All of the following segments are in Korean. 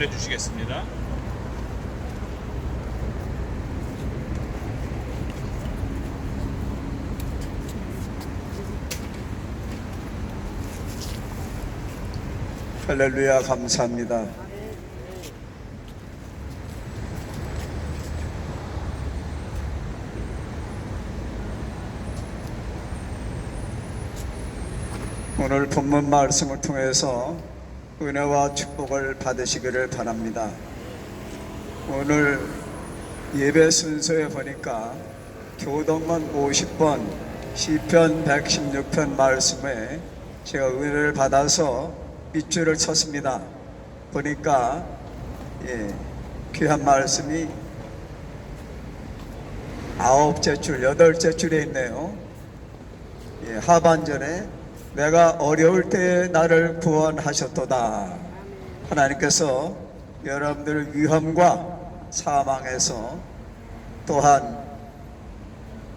전해 주시겠습니다. 할렐루야, 감사합니다. 오늘 본문 말씀을 통해서 은혜와 축복을 받으시기를 바랍니다. 오늘 예배 순서에 보니까 교동문 50번 시편 116편 말씀에 제가 은혜를 받아서 밑줄을 쳤습니다. 보니까 귀한 말씀이 9째 줄, 8째 줄에 있네요. 하반절에 내가 어려울 때에 나를 구원하셨도다. 하나님께서 여러분들을 위험과 사망에서 또한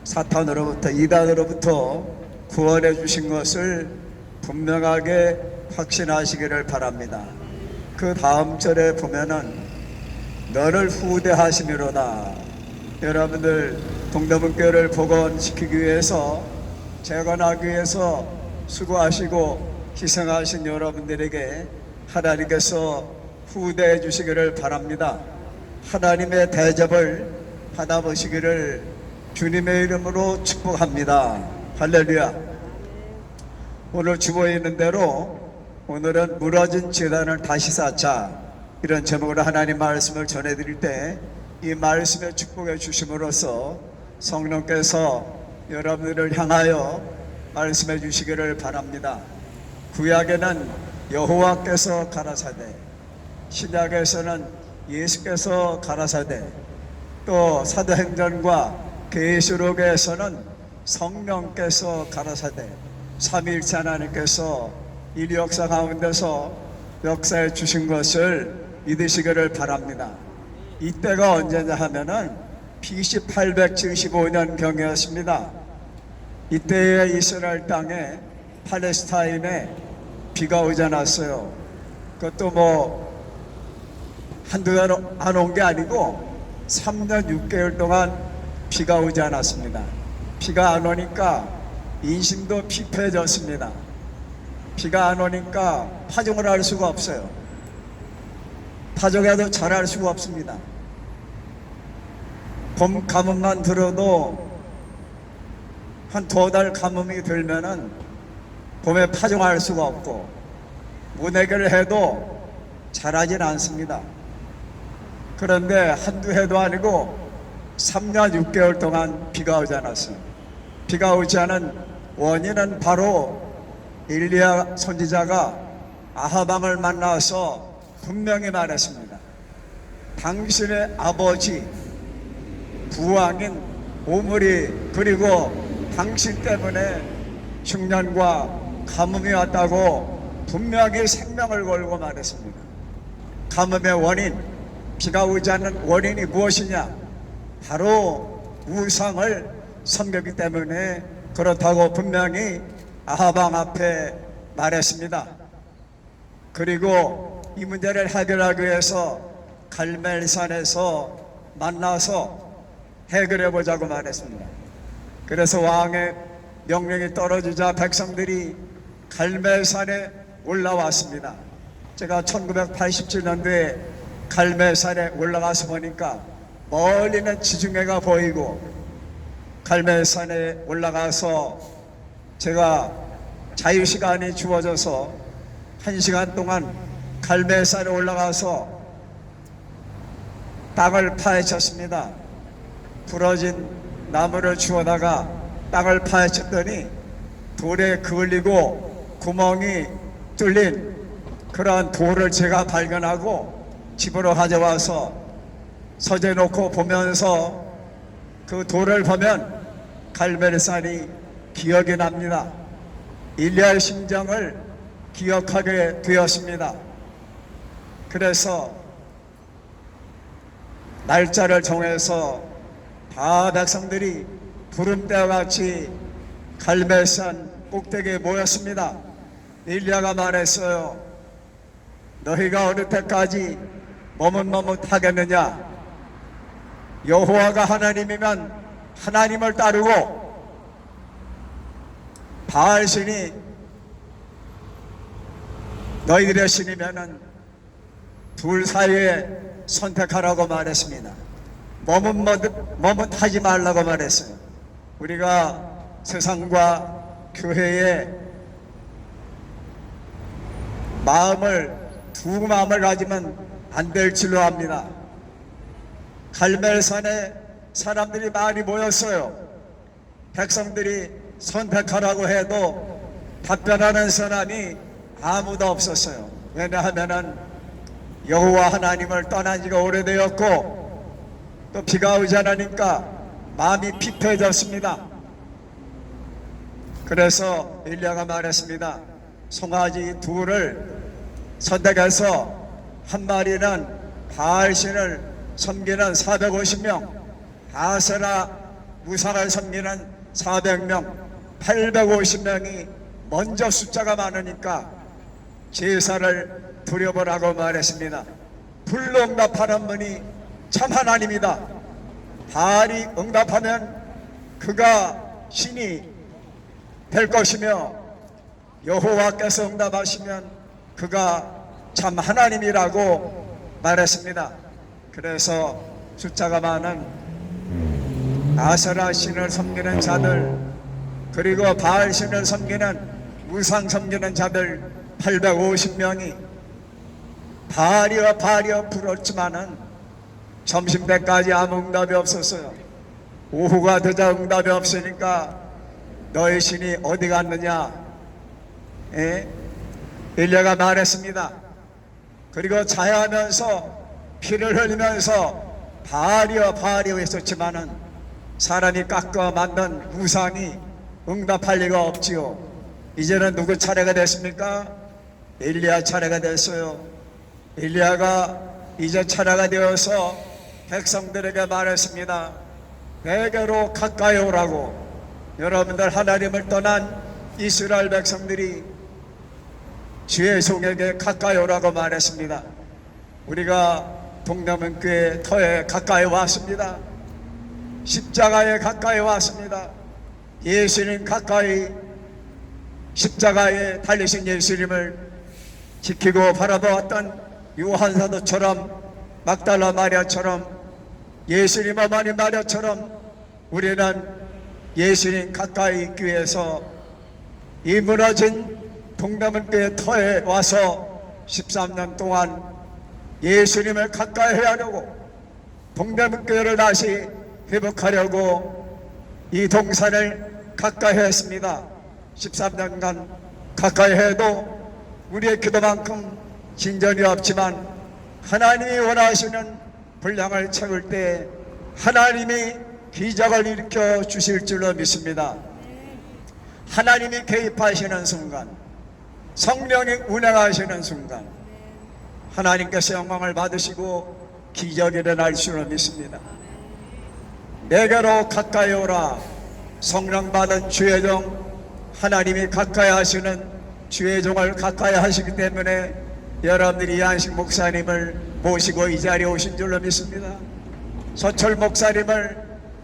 사탄으로부터, 이단으로부터 구원해 주신 것을 분명하게 확신하시기를 바랍니다. 그 다음 절에 보면은 너를 후대하심이로다. 여러분들 동대문교회를 복원시키기 위해서, 재건하기 위해서 수고하시고 희생하신 여러분들에게 하나님께서 후대해 주시기를 바랍니다. 하나님의 대접을 받아보시기를 주님의 이름으로 축복합니다. 할렐루야. 오늘 주보에 있는 대로 오늘은 무너진 제단을 다시 쌓자, 이런 제목으로 하나님 말씀을 전해드릴 때 이 말씀에 축복해 주심으로써 성령께서 여러분들을 향하여 말씀해 주시기를 바랍니다. 구약에는 여호와께서 가라사대, 신약에서는 예수께서 가라사대, 또 사도행전과 계시록에서는 성령께서 가라사대, 삼위일체 하나님께서 이 역사 가운데서 역사해 주신 것을 믿으시기를 바랍니다. 이때가 언제냐 하면은 BC 875년 경이었습니다. 이때에 이스라엘 땅에, 팔레스타인에 비가 오지 않았어요. 그것도 뭐 한두 달 안 온 게 아니고 3년 6개월 동안 비가 오지 않았습니다. 비가 안 오니까 인심도 피폐해졌습니다. 비가 안 오니까 파종을 할 수가 없어요. 파종해도 잘할 수가 없습니다. 봄 가뭄만 들어도 한 2달 가뭄이 들면은 봄에 파종할 수가 없고, 모내기를 해도 자라진 않습니다. 그런데 한두 해도 아니고 3년 6개월 동안 비가 오지 않았어요. 비가 오지 않은 원인은 바로 엘리야 선지자가 아하방을 만나서 분명히 말했습니다. 당신의 아버지 부왕인 오므리, 그리고 당신 때문에 흉년과 가뭄이 왔다고 분명히 생명을 걸고 말했습니다. 가뭄의 원인, 비가 오지 않는 원인이 무엇이냐? 바로 우상을 섬겼기 때문에 그렇다고 분명히 아하방 앞에 말했습니다. 그리고 이 문제를 해결하기 위해서 갈멜산에서 만나서 해결해 보자고 말했습니다. 그래서 왕의 명령이 떨어지자 백성들이 갈멜산에 올라왔습니다. 제가 1987년도에 갈멜산에 올라가서 보니까 멀리는 지중해가 보이고, 갈멜산에 올라가서 제가 자유시간이 주어져서 1시간 동안 갈멜산에 올라가서 땅을 파헤쳤습니다. 부러진 나무를 주워다가 땅을 파헤쳤더니 돌에 그을리고 구멍이 뚫린 그러한 돌을 제가 발견하고 집으로 가져와서 서재 놓고 보면서 그 돌을 보면 갈멜산이 기억이 납니다. 일리야의 심정을 기억하게 되었습니다. 그래서 날짜를 정해서 다 백성들이 부름대와 같이 갈멜산 꼭대기에 모였습니다. 엘리야가 말했어요. 너희가 어느 때까지 머뭇머뭇하겠느냐? 여호와가 하나님이면 하나님을 따르고 바알신이 너희들의 신이면은 둘 사이에 선택하라고 말했습니다. 머뭇하지 말라고 말했어요. 우리가 세상과 교회에 두 마음을 가지면 안 될 줄로 압니다. 갈멜산에 사람들이 많이 모였어요. 백성들이 선택하라고 해도 답변하는 사람이 아무도 없었어요. 왜냐하면은 여호와 하나님을 떠난 지가 오래되었고 또 비가 오지 않으니까 마음이 피폐해졌습니다. 그래서 엘리야가 말했습니다. 송아지 둘을 선택해서 한 마리는 바알신을 섬기는 450명, 아세라 우상을 섬기는 400명, 850명이 먼저 숫자가 많으니까 제사를 드려보라고 말했습니다. 불로 응답하는 분이 참 하나님이다. 바알이 응답하면 그가 신이 될 것이며 여호와께서 응답하시면 그가 참 하나님이라고 말했습니다. 그래서 숫자가 많은 아세라 신을 섬기는 자들, 그리고 바알 신을 섬기는 우상 섬기는 자들 850명이 바알이여 불었지만은 점심때까지 아무 응답이 없었어요. 오후가 되자 응답이 없으니까 너희 신이 어디 갔느냐? 엘리야가 말했습니다. 그리고 자해하면서 피를 흘리면서 바알이여 했었지만은 사람이 깎아 만든 우상이 응답할 리가 없지요. 이제는 누구 차례가 됐습니까? 엘리야 차례가 됐어요. 엘리야가 이제 차례가 되어서 백성들에게 말했습니다. 내게로 가까이 오라고. 여러분들 하나님을 떠난 이스라엘 백성들이 주의 종에게 가까이 오라고 말했습니다. 우리가 동남은교회 터에 가까이 왔습니다. 십자가에 가까이 왔습니다. 예수님 가까이 십자가에 달리신 예수님을 지키고 바라보았던 요한사도처럼 막달라 마리아처럼 예수님 어머니 마리아처럼 우리는 예수님 가까이 있기 위해서 이 무너진 동남은교회 터에 와서 13년 동안 예수님을 가까이 하려고 동남은교회를 다시 회복하려고 이 동산을 가까이 했습니다. 13년간 가까이 해도 우리의 기도만큼 진전이 없지만 하나님이 원하시는 분량을 채울 때 하나님이 기적을 일으켜 주실 줄로 믿습니다. 하나님이 개입하시는 순간, 성령이 운행하시는 순간 하나님께서 영광을 받으시고 기적이 일어날 줄로 믿습니다. 내게로 가까이 오라. 성령 받은 주의 종, 하나님이 가까이 하시는 주의 종을 가까이 하시기 때문에 여러분들이 이한식 목사님을 모시고 이 자리에 오신 줄로 믿습니다. 서철 목사님을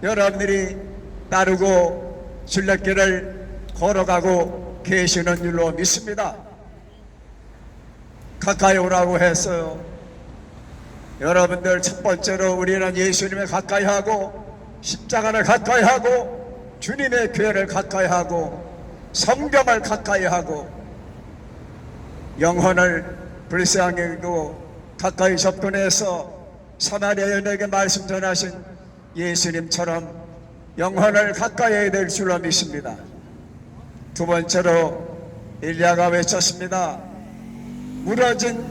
여러분들이 따르고 순례길을 걸어가고 계시는 줄로 믿습니다. 가까이 오라고 했어요. 여러분들 첫 번째로 우리는 예수님을 가까이 하고 십자가를 가까이 하고 주님의 교회를 가까이 하고 성경을 가까이 하고 영혼을 불쌍히도 가까이 접근해서 사마리아 여인에게 말씀 전하신 예수님처럼 영혼을 가까이 해야 될 줄로 믿습니다. 두 번째로 엘리야가 외쳤습니다. 무너진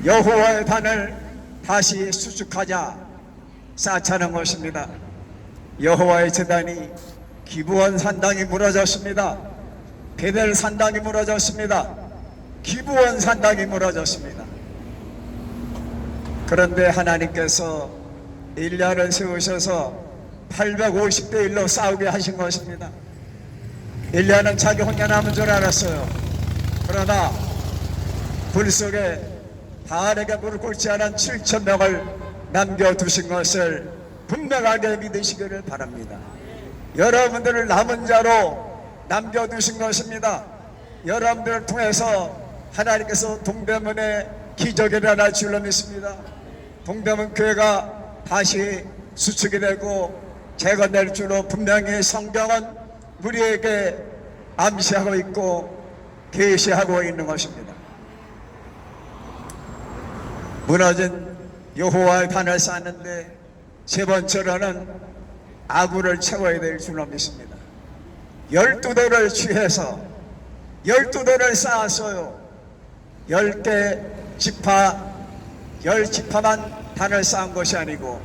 여호와의 단을 다시 수축하자. 쌓자는 것입니다. 여호와의 제단이 기브온 산당이 무너졌습니다. 베델 산당이 무너졌습니다. 기브온 산당이 무너졌습니다. 그런데 하나님께서 엘리야를 세우셔서 850대 1로 싸우게 하신 것입니다. 엘리야는 자기 혼자 남은 줄 알았어요. 그러나 불 속에 바알에게 무릎 꿇지 않은 7천 명을 남겨두신 것을 분명하게 믿으시기를 바랍니다. 여러분들을 남은 자로 남겨두신 것입니다. 여러분들을 통해서 하나님께서 동대문에 기적이 일어날 줄로 믿습니다. 동대문 교회가 다시 수축이 되고 재건될 줄로 분명히 성경은 우리에게 암시하고 있고 계시하고 있는 것입니다. 무너진 여호와의 단을 쌓는데 세 번째로는 아구를 채워야 될 줄로 믿습니다. 12돌을 취해서 12돌을 쌓았어요. 10개 지파 10지파만 단을 쌓은 것이 아니고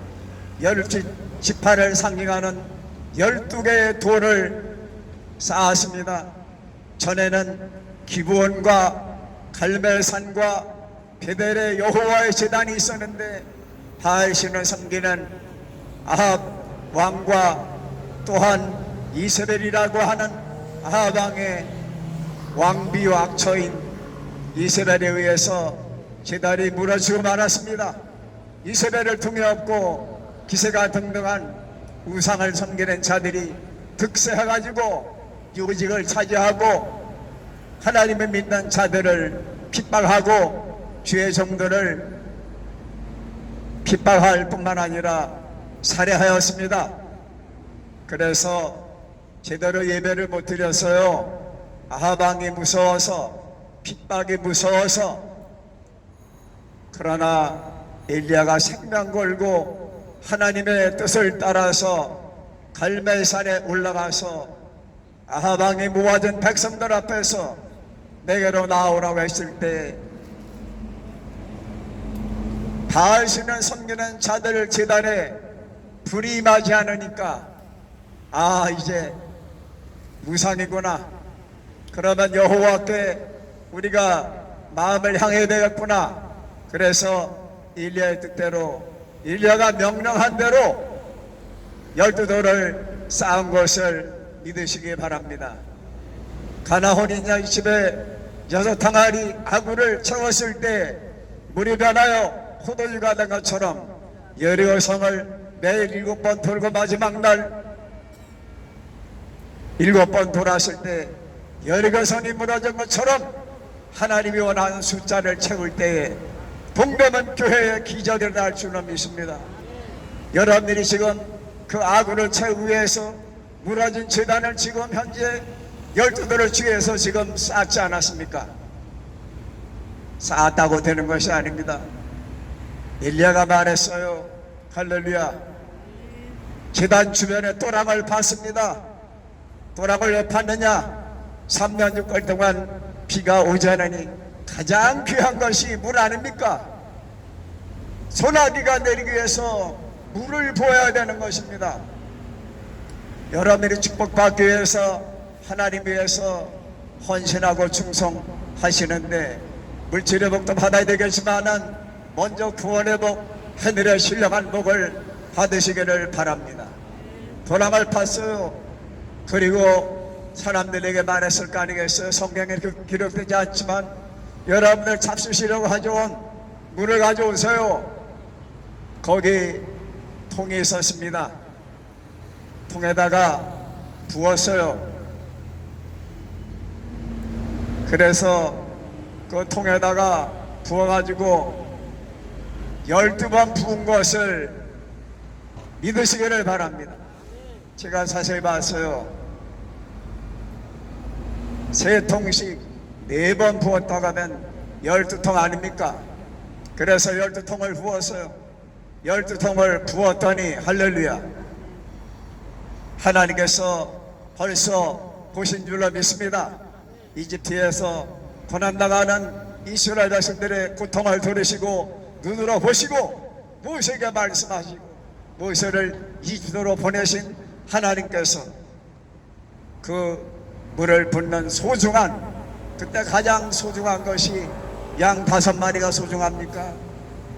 10지파를 상징하는 12개의 돌을 쌓았습니다. 전에는 기브온과 갈멜산과 베델의 여호와의 제단이 있었는데 바알신을 섬기는 아합 왕과 또한 이세벨이라고 하는 아합 왕의 왕비와 악처인 이세벨에 의해서 제단이 무너지고 말았습니다. 이세벨을 통해 없고 기세가 등등한 우상을 섬기는 자들이 득세해가지고 요직을 차지하고 하나님을 믿는 자들을 핍박하고 주의 종들을 핍박할 뿐만 아니라 살해하였습니다. 그래서 제대로 예배를 못 드렸어요. 아합 왕이 무서워서, 핍박이 무서워서. 그러나 엘리야가 생명 걸고 하나님의 뜻을 따라서 갈멜산에 올라가서 아합 왕이 모아진 백성들 앞에서 내게로 나오라고 했을 때 바알신을 섬기는 자들 제단에 불이 임하지 않으니까 이제 무상이구나. 그러면 여호와께 우리가 마음을 향해야 되겠구나. 그래서 엘리야의 뜻대로 엘리야가 명령한 대로 12돌을 쌓은 것을 믿으시기 바랍니다. 가나혼인 양 집에 6항아리 아구를 채웠을 때 물이 변하여 포도주가 된 것처럼 여리고 성을 매일 7번 돌고 마지막 날 7번 돌았을 때 여리고 성이 무너진 것처럼 하나님이 원하는 숫자를 채울 때에 동대문 교회의 기적이 일어날 줄로 믿습니다. 여러분들이 지금 그 아구를 채우기 위해서 무너진 제단을 지금 현재 12돌을 취해서 지금 쌓지 않았습니까? 쌓았다고 되는 것이 아닙니다. 엘리야가 말했어요. 할렐루야. 제단 주변에 또랑을 팠습니다. 또랑을 왜 팠느냐? 3년 6개월 동안 비가 오지 않으니 가장 귀한 것이 물 아닙니까? 소나기가 내리기 위해서 물을 부어야 되는 것입니다. 여러분들이 축복받기 위해서 하나님 위해서 헌신하고 충성하시는데 물질의 복도 받아야 되겠지만은 먼저 구원의 복, 하늘의 신령한 복을 받으시기를 바랍니다. 도랑을 팠어요. 그리고 사람들에게 말했을 거 아니겠어요? 성경에 기록되지 않지만 여러분들 잡수시려고 가져온 물을 가져오세요. 거기 통이 있었습니다. 통에다가 부었어요. 그래서 그 통에다가 부어가지고 12번 부은 것을 믿으시기를 바랍니다. 제가 자세히 봤어요. 3통씩 4번 부었다고 하면 12통 아닙니까? 그래서 12통을 부었어요. 12통을 부었더니 할렐루야, 하나님께서 벌써 보신 줄로 믿습니다. 이집트에서 고난당하는 이스라엘 자식들의 고통을 들으시고 눈으로 보시고 모세에게 말씀하시고 모세를 이집트로 보내신 하나님께서 그 물을 붓는 소중한, 그때 가장 소중한 것이 양 5마리가 소중합니까?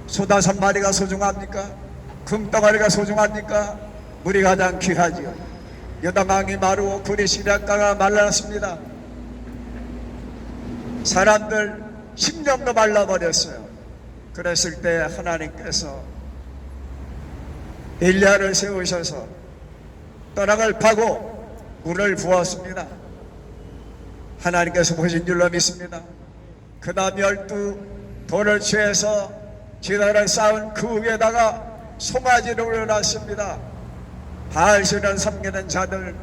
소 5마리가 소중합니까? 금덩어리가 소중합니까? 물이 가장 귀하지요. 여다망이 마르고 굴이 시냇가가 말랐습니다. 사람들 10년도 말라버렸어요. 그랬을 때 하나님께서 엘리야를 세우셔서 떠나갈 파고 물을 부었습니다. 하나님께서 보신 줄로 믿습니다. 그 다음 12 돌을 취해서 지단을 쌓은 그 위에다가 송아지를 올려놨습니다. 바알신을 섬기는 자들,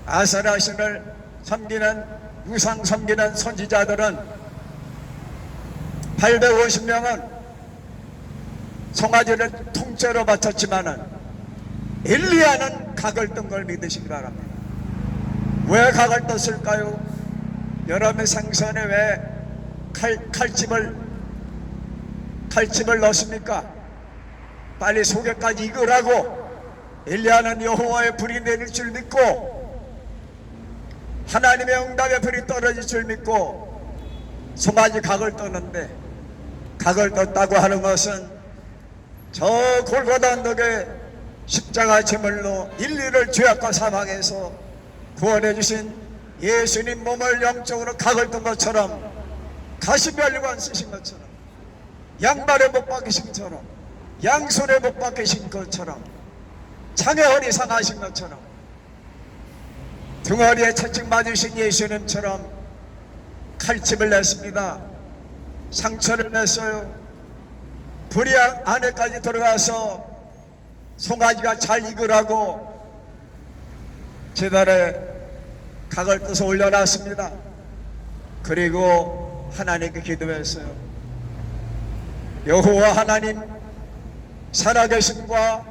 아세라신을 섬기는 우상 섬기는 선지자들은 850명은 송아지를 통째로 바쳤지만은 엘리야는 각을 뜬 걸 믿으시기 바랍니다. 왜 각을 떴을까요? 여러분 생선에 왜 칼집을 넣습니까? 빨리 속에까지 익으라고. 엘리야는 여호와의 불이 내릴 줄 믿고 하나님의 응답의 불이 떨어질 줄 믿고 송아지 각을 떴는데, 각을 떴다고 하는 것은 저 골고다 언덕에 십자가 제물로 인류를 죄악과 사망에서 구원해 주신 예수님 몸을 영적으로 각을 뜬 것처럼, 가시별관 쓰신 것처럼, 양발에 못 박히신 것처럼, 양손에 못 박히신 것처럼, 장애허리 상하신 것처럼, 등허리에 채찍 맞으신 예수님처럼 칼집을 냈습니다. 상처를 냈어요. 불이 안에까지 들어가서 송아지가 잘 익으라고 제단에 각을 떠서 올려놨습니다. 그리고 하나님께 기도했어요. 여호와 하나님 살아계심과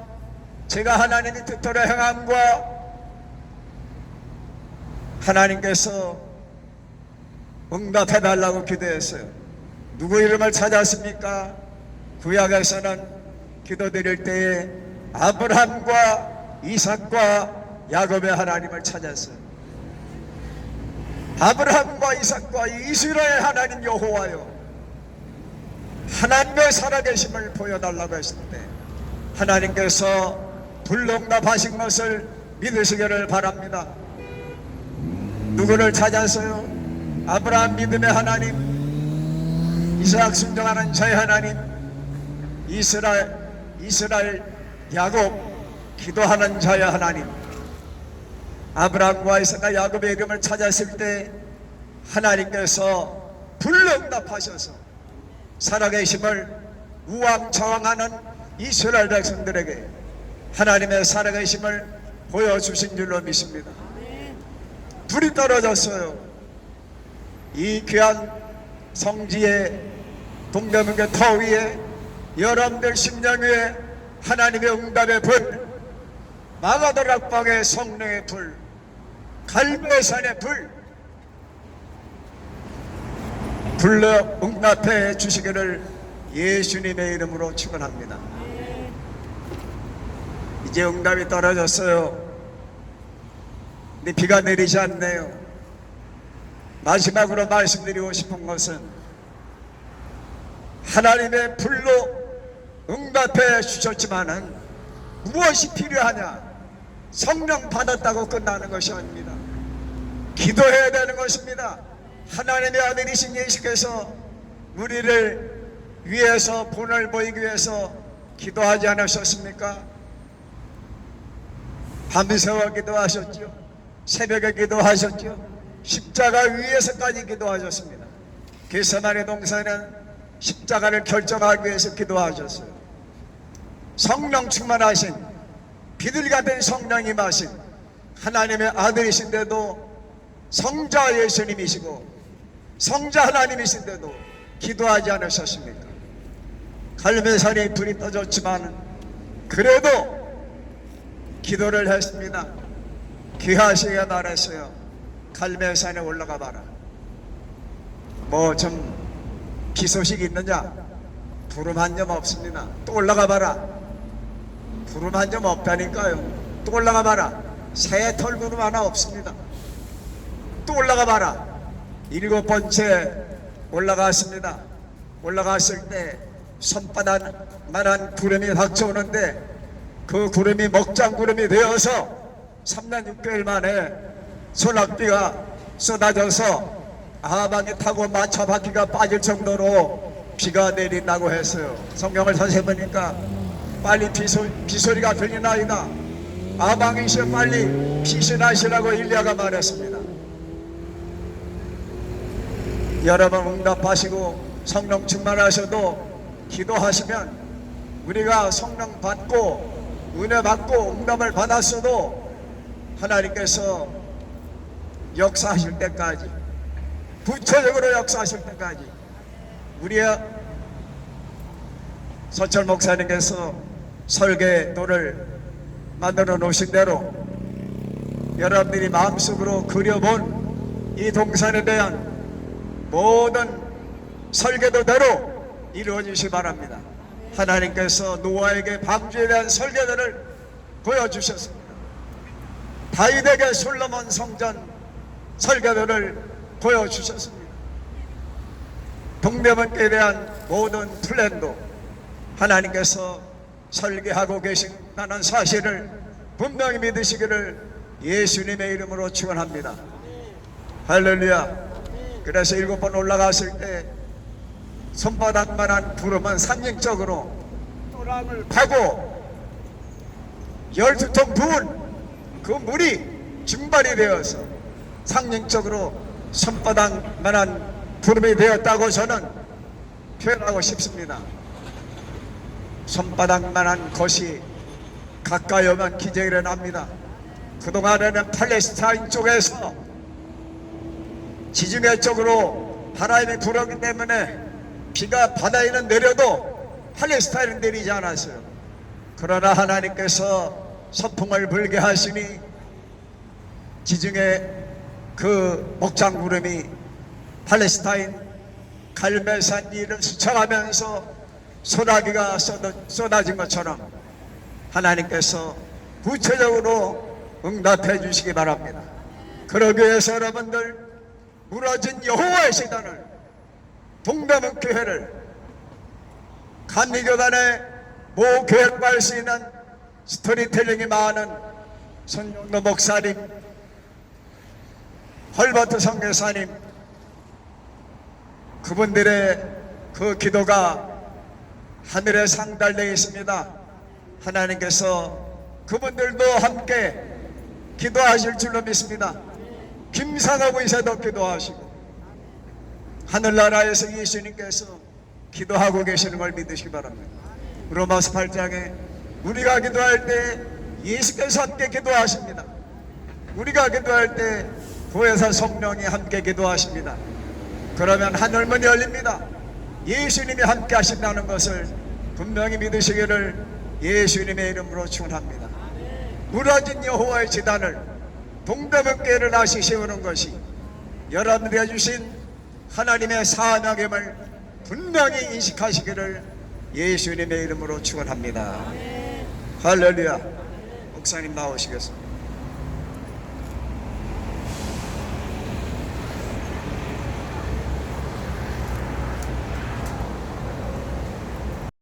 제가 하나님의 뜻대로 행함과 하나님께서 응답해달라고 기도했어요. 누구 이름을 찾았습니까? 구약에서는 기도드릴 때에 아브라함과 이삭과 야곱의 하나님을 찾았어요. 아브라함과 이삭과 이스라엘 하나님 여호와여, 하나님의 살아계심을 보여달라고 했을 때 하나님께서 불응답하신 것을 믿으시기를 바랍니다. 누구를 찾았어요? 아브라함 믿음의 하나님, 이삭 순종하는 자의 하나님, 이스라엘 야곱 기도하는 자의 하나님. 아브라함과 이삭과 야곱의 이름을 찾았을 때 하나님께서 불응답하셔서 살아계심을 우왕좌왕하는 이스라엘 백성들에게 하나님의 살아계심을 보여주신 줄로 믿습니다. 불이 떨어졌어요. 이 귀한 성지의 동대문교 터 위에 여러분들 심령 위에 하나님의 응답의 불, 마가다락방의 성령의 불, 갈매산의 불, 불러 응답해 주시기를 예수님의 이름으로 축원합니다. 이제 응답이 떨어졌어요. 근데 비가 내리지 않네요. 마지막으로 말씀드리고 싶은 것은 하나님의 불로 응답해 주셨지만은 무엇이 필요하냐? 성령 받았다고 끝나는 것이 아닙니다. 기도해야 되는 것입니다. 하나님의 아들이신 예수께서 우리를 위해서 본을 보이기 위해서 기도하지 않으셨습니까? 밤새워 기도하셨죠. 새벽에 기도하셨죠. 십자가 위에서까지 기도하셨습니다. 겟세마네 동산은 십자가를 결정하기 위해서 기도하셨어요. 성령 충만하신 비둘기 같은 성령이 마신 하나님의 아들이신데도, 성자 예수님이시고 성자 하나님이신데도 기도하지 않으셨습니까? 갈매산에 불이 떠졌지만 그래도 기도를 했습니다. 귀하시게 말했어요. 갈매산에 올라가 봐라. 뭐 좀 비소식이 있느냐? 부름 한 점 없습니다. 또 올라가 봐라. 부름 한 점 없다니까요. 또 올라가 봐라. 새 털구름 하나 없습니다. 또 올라가 봐라. 7번째 올라갔습니다. 올라갔을 때 손바닥만한 구름이 닥쳐오는데 그 구름이 먹장구름이 되어서 3년 6개월 만에 소낙비가 쏟아져서 아방에 타고 마차 바퀴가 빠질 정도로 비가 내린다고 했어요. 성경을 다시 보니까 빨리 비소리가 들리나이다. 아방이시여 빨리 피신하시라고 일리야가 말했습니다. 여러분 응답하시고 성령 충만하셔도 기도하시면 우리가 성령 받고 은혜 받고 응답을 받았어도 하나님께서 역사하실 때까지, 구체적으로 역사하실 때까지 우리의 서철 목사님께서 설계도를 만들어 놓으신 대로 여러분들이 마음속으로 그려본 이 동산에 대한 모든 설계도대로 이루어지시 바랍니다. 하나님께서 노아에게 방주에 대한 설계도를 보여주셨습니다. 다윗에게 솔로몬 성전 설계도를 보여주셨습니다. 동대문교에 대한 모든 플랜도 하나님께서 설계하고 계신다는 사실을 분명히 믿으시기를 예수님의 이름으로 축원합니다. 할렐루야. 그래서 7번 올라갔을 때 손바닥만한 구름은 상징적으로 또랑을 파고 12통 부은 그 물이 증발이 되어서 상징적으로 손바닥만한 구름이 되었다고 저는 표현하고 싶습니다. 손바닥만한 것이 가까이 오면 기적이 일어납니다. 그동안에는 팔레스타인 쪽에서 지중해 쪽으로 바람이 불었기 때문에 비가 바다에는 내려도 팔레스타인은 내리지 않았어요. 그러나 하나님께서 서풍을 불게 하시니 지중해 그 목장구름이 팔레스타인 갈멜산 위를 스쳐가면서 소나기가 쏟아진 것처럼 하나님께서 구체적으로 응답해 주시기 바랍니다. 그러기 위해서 여러분들 무너진 여호와의 시단을, 동대문 교회를 감리교단의 모교회로 갈 수 있는 스토리텔링이 많은 손용도 목사님, 헐버트 선교사님, 그분들의 그 기도가 하늘에 상달되어 있습니다. 하나님께서 그분들도 함께 기도하실 줄로 믿습니다. 김상호 의사도 기도하시고 하늘나라에서 예수님께서 기도하고 계시는 걸 믿으시기 바랍니다. 로마서 8장에 우리가 기도할 때 예수께서 함께 기도하십니다. 우리가 기도할 때 보혜사 성령이 함께 기도하십니다. 그러면 하늘문이 열립니다. 예수님이 함께 하신다는 것을 분명히 믿으시기를 예수님의 이름으로 축원합니다. 무너진 여호와의 지단을, 동대문교회를 다시 세우는 것이 여러분들이 주신 하나님의 사명임을 분명히 인식하시기를 예수님의 이름으로 축원합니다. 할렐루야. 목사님 나오시겠습니다.